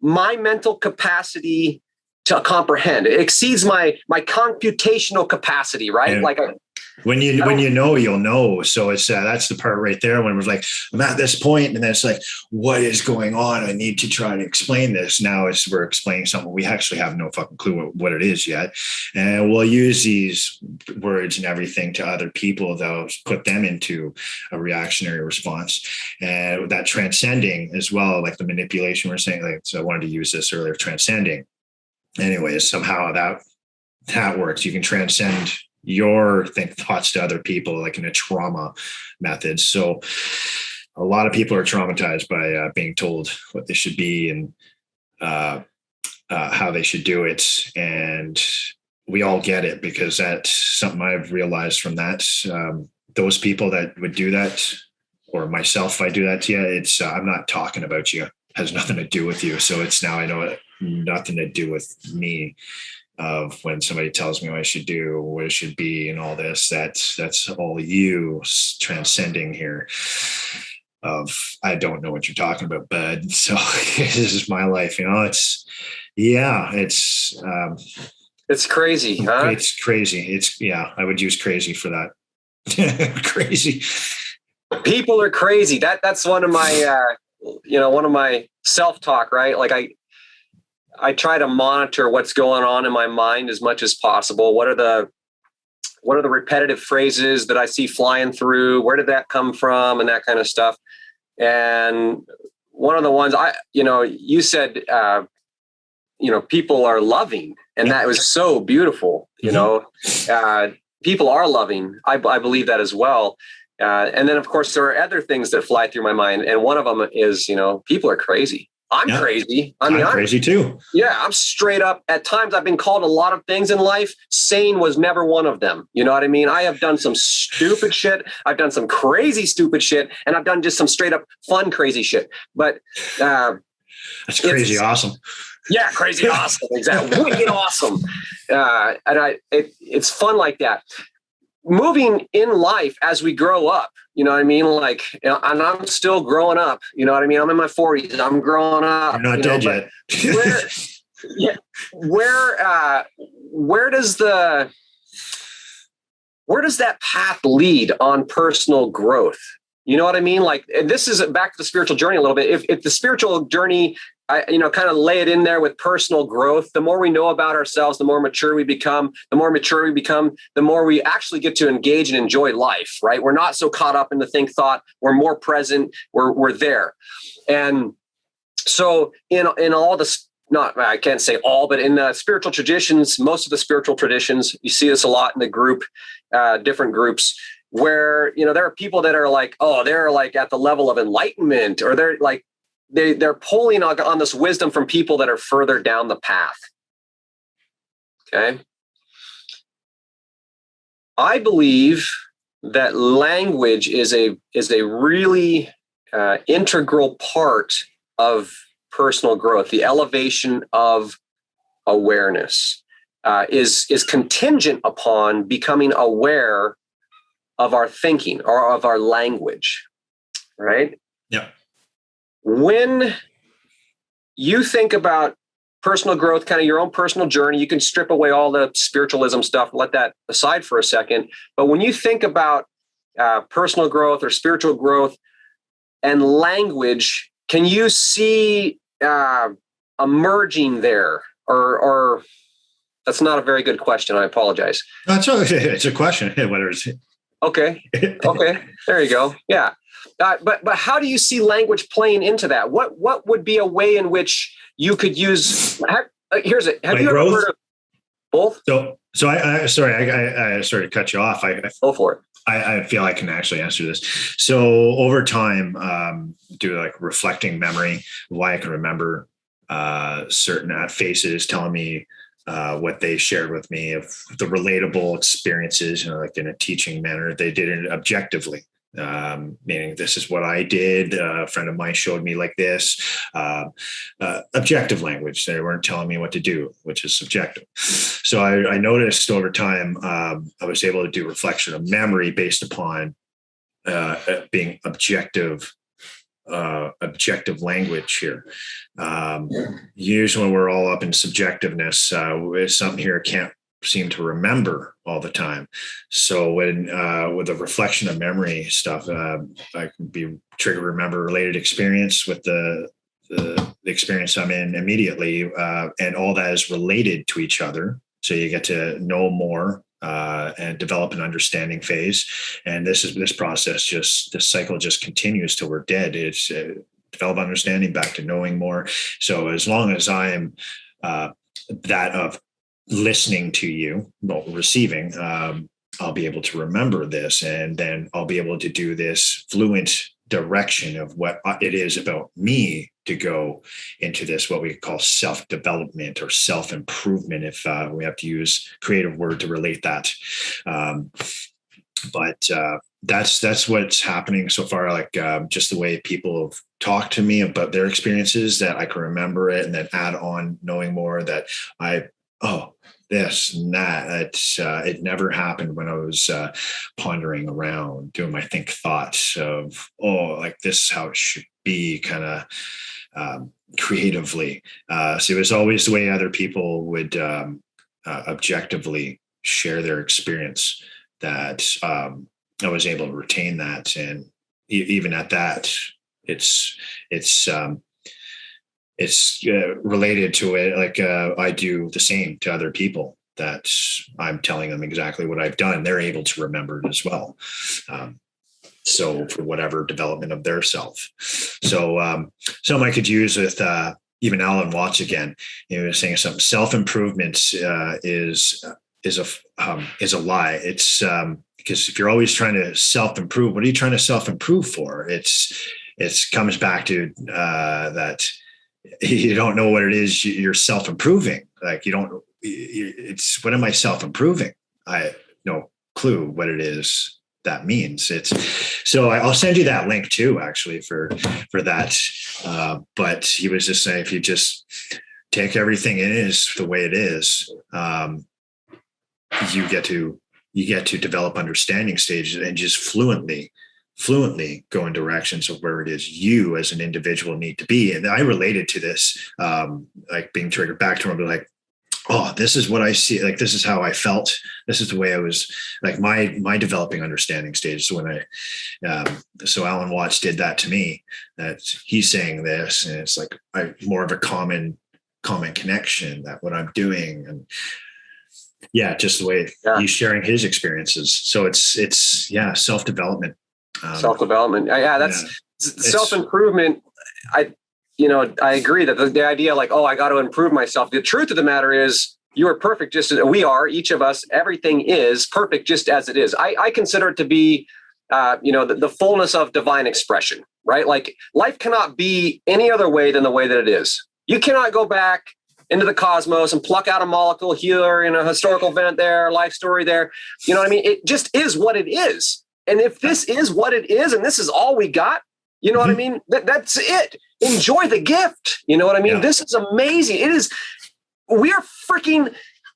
my mental capacity to comprehend. It exceeds my computational capacity, right? And like when you know, you'll know. So it's that's the part right there when it was like, I'm at this point, and then it's like, what is going on? I need to try to explain this. Now we're explaining something we actually have no fucking clue what it is yet, and we'll use these words and everything to other people that'll put them into a reactionary response, and that transcending as well, like the manipulation we're saying. Like, so I wanted to use this earlier, transcending. Anyways, somehow that works. You can transcend your thoughts to other people, like in a trauma method. So a lot of people are traumatized by being told what they should be and how they should do it. And we all get it, because that's something I've realized from that. Those people that would do that, or myself, if I do that to you, I'm not talking about you. It has nothing to do with you. So it's now I know it nothing to do with me. Of when somebody tells me what I should do, what it should be, and all this, that's all you transcending here. I don't know what you're talking about, bud. So this is my life. It's crazy, huh? It's crazy. I would use crazy for that. Crazy. People are crazy. That's one of my, one of my self-talk, right? Like I try to monitor what's going on in my mind as much as possible. What are the repetitive phrases that I see flying through? Where did that come from? And that kind of stuff. And one of the ones you said, people are loving, and that was so beautiful. People are loving. I believe that as well. And then of course there are other things that fly through my mind. And one of them is, people are crazy. I'm crazy. I'm crazy too. Yeah, I'm straight up. At times I've been called a lot of things in life. Sane was never one of them. You know what I mean? I have done some stupid shit. I've done some crazy stupid shit. And I've done just some straight up fun crazy shit. But That's crazy awesome. Yeah, crazy awesome. Exactly. Wicked awesome. It's fun like that. Moving in life as we grow up, you know what I mean? Like, and I'm still growing up, you know what I mean? I'm in my 40s, I'm growing up. You're not dead yet. Where does that path lead on personal growth? You know what I mean? Like, and this is back to the spiritual journey a little bit. If the spiritual journey, kind of lay it in there with personal growth, the more we know about ourselves, the more mature we become, the more we actually get to engage and enjoy life, right? We're not so caught up in the think thought. We're more present. We're there. And so in all this, I can't say all, but in the spiritual traditions, most of the spiritual traditions, you see this a lot in the different groups, where, there are people that are like, oh, they're like at the level of enlightenment, or they're like, they're pulling on this wisdom from people that are further down the path. Okay. I believe that language is a really integral part of personal growth. The elevation of awareness is contingent upon becoming aware of our thinking or of our language, right? Yeah. When you think about personal growth, kind of your own personal journey, you can strip away all the spiritualism stuff, let that aside for a second. But when you think about personal growth or spiritual growth and language, can you see emerging there? Or that's not a very good question. I apologize. No, it's a question. Whether it's okay. There you go. Yeah. But how do you see language playing into that? What would be a way in which you could use? Here's it. Have you ever heard of both? So I sorry to cut you off. Go for it. I feel I can actually answer this. So over time, do like reflecting memory, why I can remember certain faces telling me what they shared with me of the relatable experiences, like in a teaching manner. They did it objectively. Meaning this is what I did. A friend of mine showed me like this. Objective language. They weren't telling me what to do, which is subjective. So I noticed over time, I was able to do reflection of memory based upon being objective language here. Usually when we're all up in subjectiveness, something here can't seem to remember all the time. So when with the reflection of memory stuff, I can be trigger remember related experience with the experience I'm in immediately, and all that is related to each other. So you get to know more and develop an understanding phase. And this cycle just continues till we're dead. It's develop understanding back to knowing more. So as long as I'm that of listening to you, well, receiving, I'll be able to remember this, and then I'll be able to do this fluent direction of what it is about me to go into this, what we call self-development or self-improvement, if we have to use creative word to relate that. But that's what's happening so far. Like just the way people have talked to me about their experiences, that I can remember it and then add on knowing more, that this and that. It never happened when I was pondering around, doing my think thoughts of, like this is how it should be, kind of creatively. So it was always the way other people would objectively share their experience, that I was able to retain that. And even at that, it's related to it. Like I do the same to other people, that I'm telling them exactly what I've done. They're able to remember it as well. So for whatever development of their self. So something I could use with even Alan Watts again, he was saying something. Self-improvement is a lie. It's because if you're always trying to self-improve, what are you trying to self-improve for? It comes back to that you don't know what it is you're self-improving. Like it's what am I self-improving? I no clue what it is that means. So I'll send you that link too, actually, for that. But he was just saying, if you just take everything is the way it is, you get to develop understanding stages and just fluently go in directions of where it is you as an individual need to be. And I related to this, like being triggered back to him, like, oh, this is what I see. Like, this is how I felt. This is the way I was, like my developing understanding stages when so Alan Watts did that to me, that he's saying this, and it's like more of a common connection, that what I'm doing. And yeah, just the way he's sharing his experiences. So it's self-development. Self-development. Yeah, that's self-improvement. I agree that the idea, like, oh, I got to improve myself. The truth of the matter is, you are perfect just as we are. Each of us, everything is perfect just as it is. I consider it to be, the fullness of divine expression, right? Like, life cannot be any other way than the way that it is. You cannot go back into the cosmos and pluck out a molecule here in a historical event there, life story there. You know what I mean? It just is what it is. And if this is what it is, and this is all we got, you know what I mean? That's it. Enjoy the gift. You know what I mean? Yeah. This is amazing. We are freaking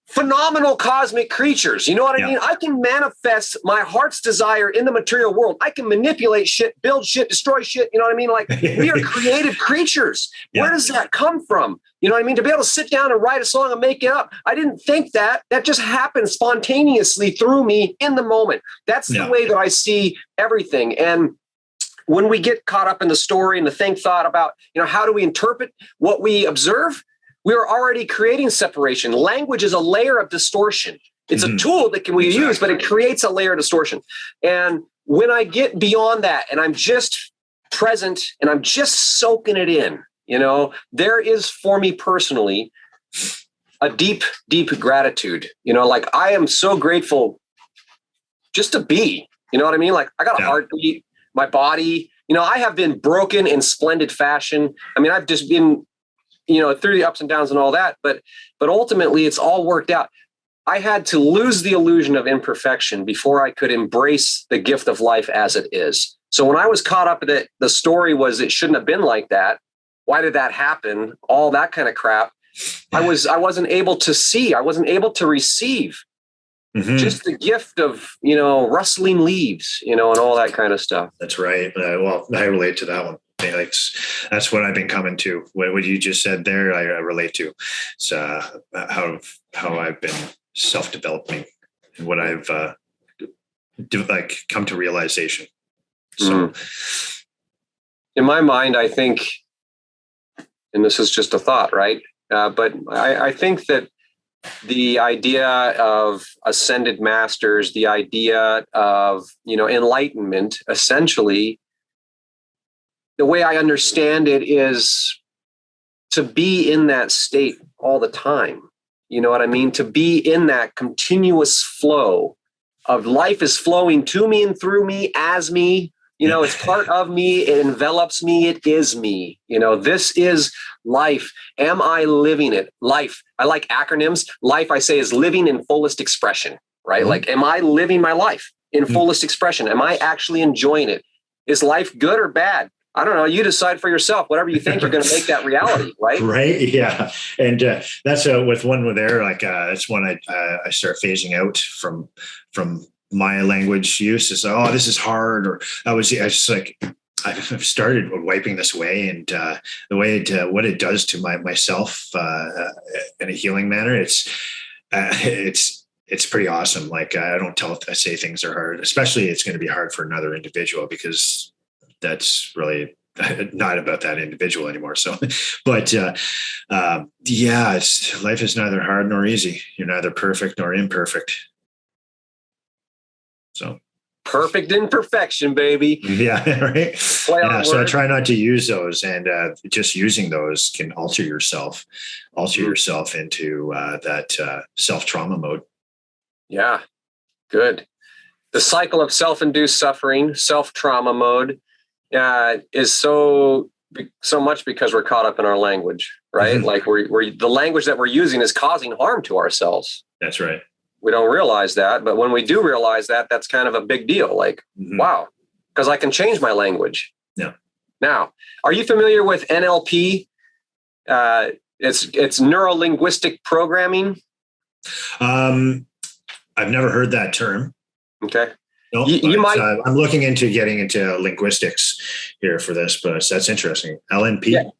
phenomenal cosmic creatures. You know what I mean? I can manifest my heart's desire in the material world. I can manipulate shit, build shit, destroy shit. You know what I mean? Like, we are creative creatures. Yeah. Where does that come from? You know what I mean? To be able to sit down and write a song and make it up. I didn't think that. That just happened spontaneously through me in the moment. That's the way that I see everything. And when we get caught up in the story and the thought about, how do we interpret what we observe? We are already creating separation. Language is a layer of distortion. It's a tool that we use, but it creates a layer of distortion. And when I get beyond that and I'm just present and I'm just soaking it in, there is, for me personally, a deep, deep gratitude. Like, I am so grateful just to be, you know what I mean? Like, I got a heartbeat, my body, I have been broken in splendid fashion. I mean, I've just been, through the ups and downs and all that, but ultimately it's all worked out. I had to lose the illusion of imperfection before I could embrace the gift of life as it is. So when I was caught up in it, the story was, it shouldn't have been like that. Why did that happen? All that kind of crap. I wasn't able to see, I wasn't able to receive just the gift of, rustling leaves, and all that kind of stuff. That's right. Well, I relate to that one. That's what I've been coming to. What you just said there, I relate to. It's how I've been self-developing and what I've come to realization. So, in my mind, I think, and this is just a thought, right? But I think that the idea of ascended masters, the idea of enlightenment, essentially, the way I understand it is to be in that state all the time. You know what I mean? To be in that continuous flow of life is flowing to me and through me as me. It's part of me. It envelops me. It is me. This is life. Am I living it? Life. I like acronyms. Life, I say, is living in fullest expression, right? Like, am I living my life in fullest expression? Am I actually enjoying it? Is life good or bad? I don't know. You decide for yourself. Whatever you think, you're going to make that reality, right? Right. Yeah. And that's with one there. Like, it's one I start phasing out from my language use. Is, oh, this is hard, or I just like, I've started wiping this away, and the way what it does to myself in a healing manner, it's pretty awesome. Like, I say things are hard, especially it's going to be hard for another individual, because that's really not about that individual anymore. So, but life is neither hard nor easy. You're neither perfect nor imperfect. So, perfect imperfection, baby. Yeah, right. Yeah, so I try not to use those, and just using those can alter yourself into that self-trauma mode. Yeah, good. The cycle of self-induced suffering, self-trauma mode, is so much because we're caught up in our language, right? Like, we're the language that we're using is causing harm to ourselves. That's right. We don't realize that. But when we do realize that, that's kind of a big deal. Like, wow, because I can change my language. Yeah. Now, are you familiar with NLP? It's neuro-linguistic programming. I've never heard that term. Okay. No, you might. I'm looking into getting into linguistics here for this, but that's interesting. LNP? Yeah.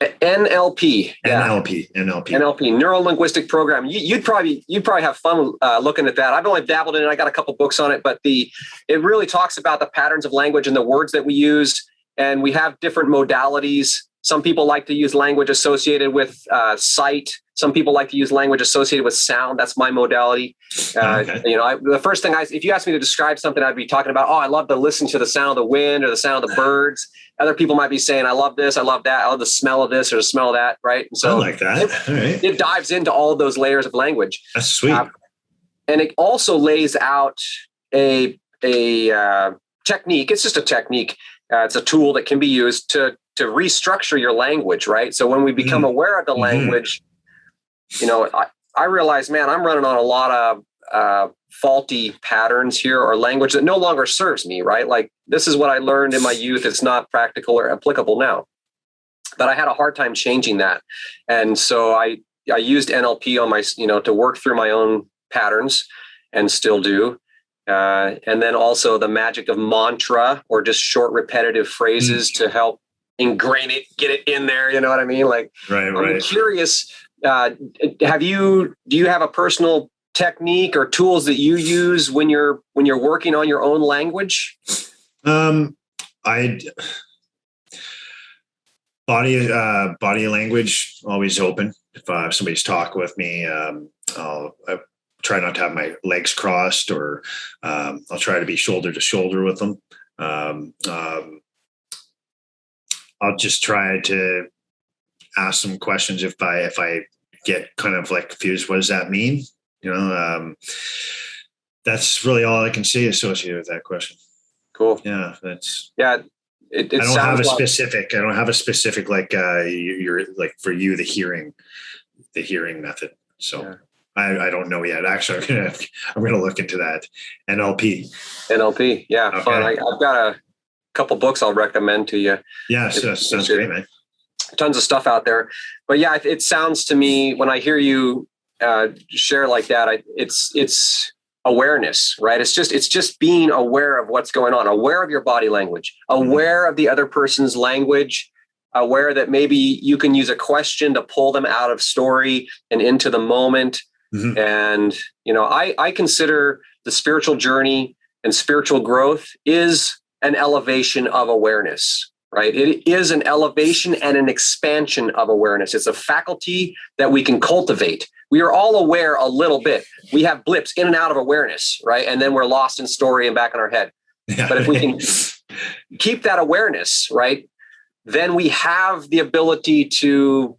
NLP. Yeah. NLP. Neuro-linguistic program. You'd probably have fun looking at that. I've only dabbled in it. I got a couple books on it, but it really talks about the patterns of language and the words that we use. And we have different modalities. Some people like to use language associated with sight. Some people like to use language associated with sound. That's my modality. Okay. The first thing if you asked me to describe something, I'd be talking about, I love to listen to the sound of the wind or the sound of the birds. Other people might be saying, I love this, I love that, I love the smell of this or the smell of that, right? And so I like that. All right. It dives into all of those layers of language. That's sweet. And it also lays out a technique. It's just a technique. It's a tool that can be used to restructure your language, right? So when we become aware of the language, I realize, man, I'm running on a lot of faulty patterns here or language that no longer serves me, right? Like this is what I learned in my youth. It's not practical or applicable now. But I had a hard time changing that. And so I used NLP on my, to work through my own patterns and still do. And then also the magic of mantra or just short repetitive phrases to help ingrain it, get it in there. You know what I mean? Like, I'm curious, do you have a personal technique or tools that you use when you're working on your own language? Body language, always open. If somebody's talking with me, I try not to have my legs crossed, or I'll try to be shoulder to shoulder with them. I'll just try to ask some questions if I get kind of like confused. What does that mean? That's really all I can say associated with that question. Cool. Yeah, I don't have a specific like you're like for you the hearing method. So yeah. I don't know yet. Actually, I'm gonna look into that. NLP. Yeah, okay. Fun. I've got a couple books I'll recommend to you. Yeah, sounds great, man. Tons of stuff out there, but yeah, it sounds to me when I hear you share like that, it's awareness, right? It's just being aware of what's going on, aware of your body language, aware of the other person's language, aware that maybe you can use a question to pull them out of story and into the moment. And, I consider the spiritual journey and spiritual growth is an elevation of awareness, right? It is an elevation and an expansion of awareness. It's a faculty that we can cultivate. We are all aware a little bit. We have blips in and out of awareness, right? And then we're lost in story and back in our head. Yeah. But if we can keep that awareness, right, then we have the ability to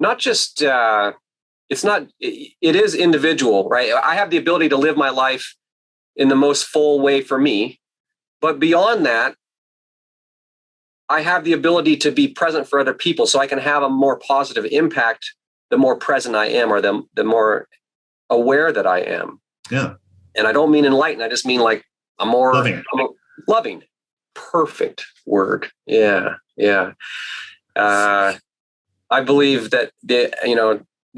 not just, it is individual, right? I have the ability to live my life in the most full way for me. But beyond that, I have the ability to be present for other people so I can have a more positive impact the more present I am, or the more aware that I am. Yeah. And I don't mean enlightened. I just mean like I'm more loving. Perfect word. Yeah. Yeah. I believe that the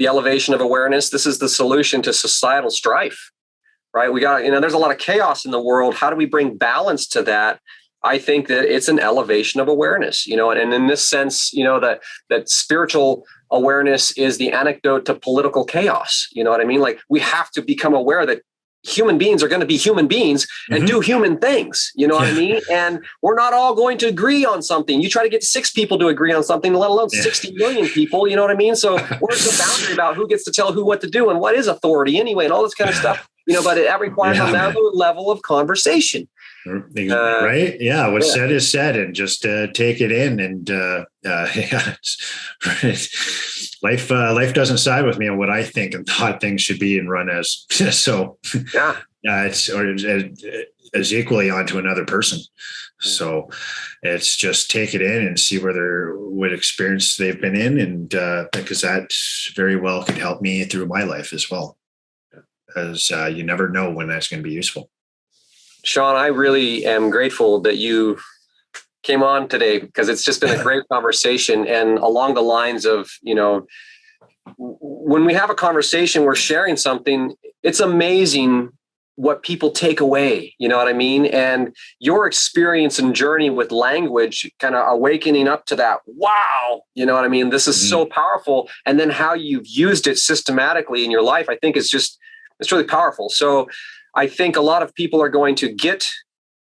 elevation of awareness, this is the solution to societal strife, right? We got, there's a lot of chaos in the world. How do we bring balance to that? I think that it's an elevation of awareness, and in this sense, that spiritual awareness is the antidote to political chaos. You know what I mean? Like we have to become aware that human beings are going to be human beings and do human things. You know what I mean? And we're not all going to agree on something. You try to get 6 people to agree on something, let alone 60 million people. You know what I mean? So where's the boundary about who gets to tell who what to do and what is authority anyway, and all this kind of stuff, but it requires another level of conversation. Right. Yeah. What's said is said, and just take it in. And life doesn't side with me on what I think and thought things should be and run as. So it's equally onto another person. So it's just take it in and see what experience they've been in. And because that very well could help me through my life as well. as you never know when that's going to be useful. Sean, I really am grateful that you came on today, because it's just been a great conversation. And along the lines of, when we have a conversation, we're sharing something, it's amazing what people take away, you know what I mean? And your experience and journey with language, kind of awakening up to that, wow, you know what I mean? This is so powerful. And then how you've used it systematically in your life, I think it's really powerful. So I think a lot of people are going to get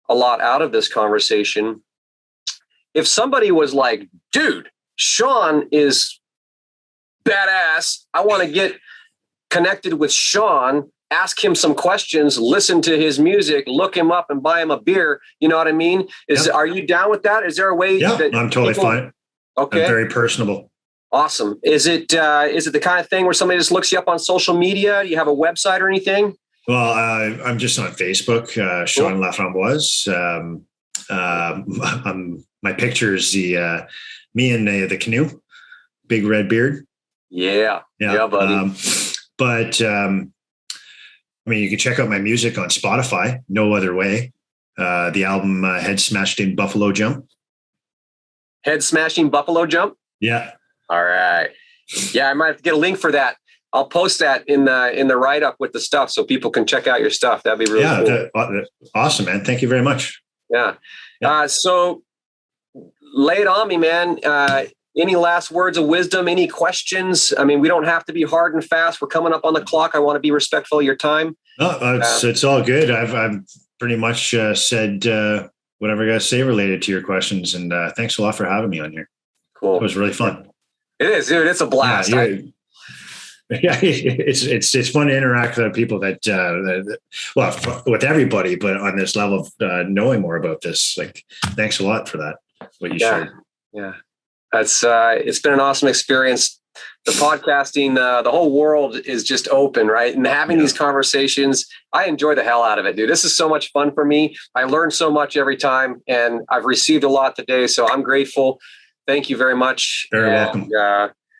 a lot out of this conversation. If somebody was like, dude, Sean is badass, I want to get connected with Sean, ask him some questions, listen to his music, look him up and buy him a beer. You know what I mean? Are you down with that? Is there a way? Yeah, I'm totally fine. Okay. I'm very personable. Awesome. Is it the kind of thing where somebody just looks you up on social media? Do you have a website or anything? Well, I'm just on Facebook, Sean Laframboise. My picture is me in the canoe, big red beard. Yeah, buddy. You can check out my music on Spotify. No Other Way. The album Head Smashing Buffalo Jump. Head Smashing Buffalo Jump? Yeah. All right. Yeah, I might have to get a link for that. I'll post that in the write-up with the stuff so people can check out your stuff. That'd be really cool. Awesome, man. Thank you very much. Yeah. So lay it on me, man. Any last words of wisdom? Any questions? I mean, we don't have to be hard and fast. We're coming up on the clock. I want to be respectful of your time. No, it's all good. I've pretty much said whatever I got to say related to your questions. And thanks a lot for having me on here. Cool. It was really fun. It is, dude. It's a blast. It's fun to interact with people that with everybody, but on this level of knowing more about this. Like, thanks a lot for that. What you shared. Yeah. That's it's been an awesome experience. The podcasting, the whole world is just open, right? And having these conversations, I enjoy the hell out of it, dude. This is so much fun for me. I learn so much every time, and I've received a lot today. So I'm grateful. Thank you very much. Very welcome.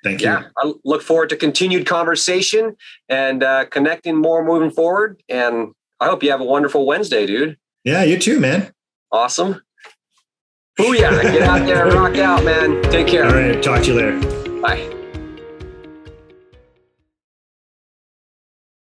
Thank you. Yeah, I look forward to continued conversation and connecting more moving forward. And I hope you have a wonderful Wednesday, dude. Yeah, you too, man. Awesome. Booyah. Get out there and rock out, man. Take care. All right. Talk to you later. Bye.